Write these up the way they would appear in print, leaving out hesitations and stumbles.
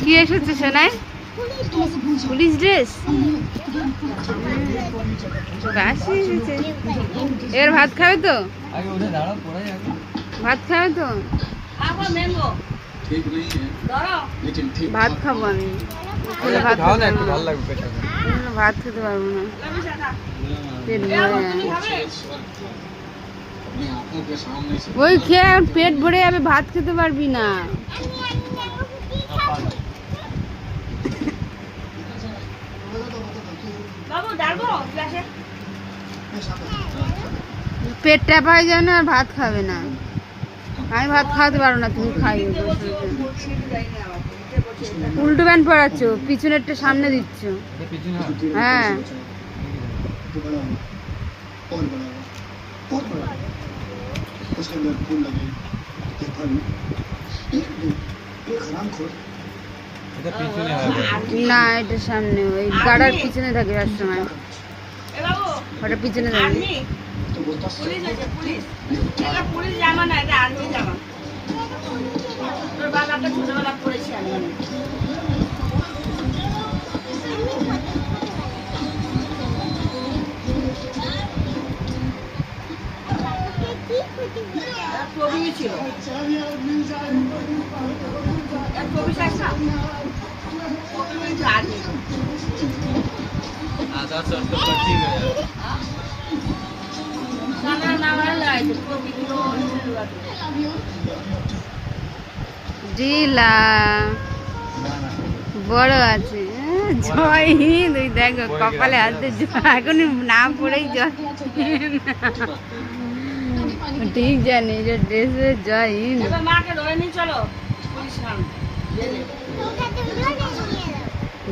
কি এসেছে সোনায়? পুলিশ ড্রেস বাসি এসেছে। এর ভাত খাবে তো? ভাত খাবে তো? ভাত খাবো আমি। ভাত খেতে পারবো না, পেট ভরে। ওই খেয়ে পেট ভরে যাবে, ভাত খেতে পারবি না। পেট ট্যাপা হয়ে যায় না, আর ভাত খাবে না। আমি ভাত খাওয়াতে পারবো না, তুমি খাইয়ে। উল্টো প্যান্ট পরাচ্ছ, পিছনেরটা সামনে দিচ্ছ। হ্যাঁ না, এটা সামনে, ওই গাড়ার পিছনে থাকে সবসময়, ওটা পিছনে থাকে। ডিলা বড় আছে। জয় হিন্দ। ওই দেখো কপালে হাতে এখনই নাম পড়েই জয়। ঠিক জানি যে ড্রেসে জয় হিন্দ।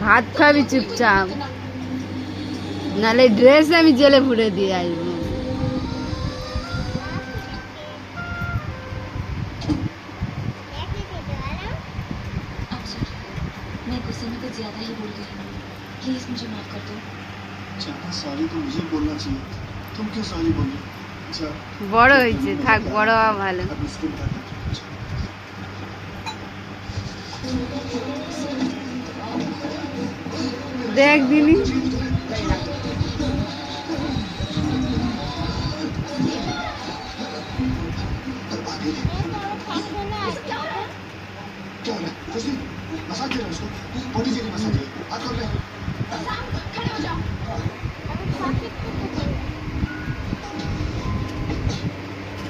ভাত খাবি চুপচাপ, নালে ড্রেস আমি জেলে ভরে দিয়ে আসবো। मैं गुस्से में कुछ ज्यादा ही बोल गई। प्लीज मुझे माफ कर दो। ज्यादा सॉरी तो मुझे बोलना चाहिए, तुम क्यों सॉरी बोली? अच्छा বড় হয়েছে, থাক, বড় হওয়া ভালো। अब इसको बता दो। দেখ দিনি क्या हो रहा है? कुछ नहीं, मसाज दे रहा हूँ उसको, बॉडी के लिए मसाज दे, हाथ खोल ले। खड़े हो जाओ।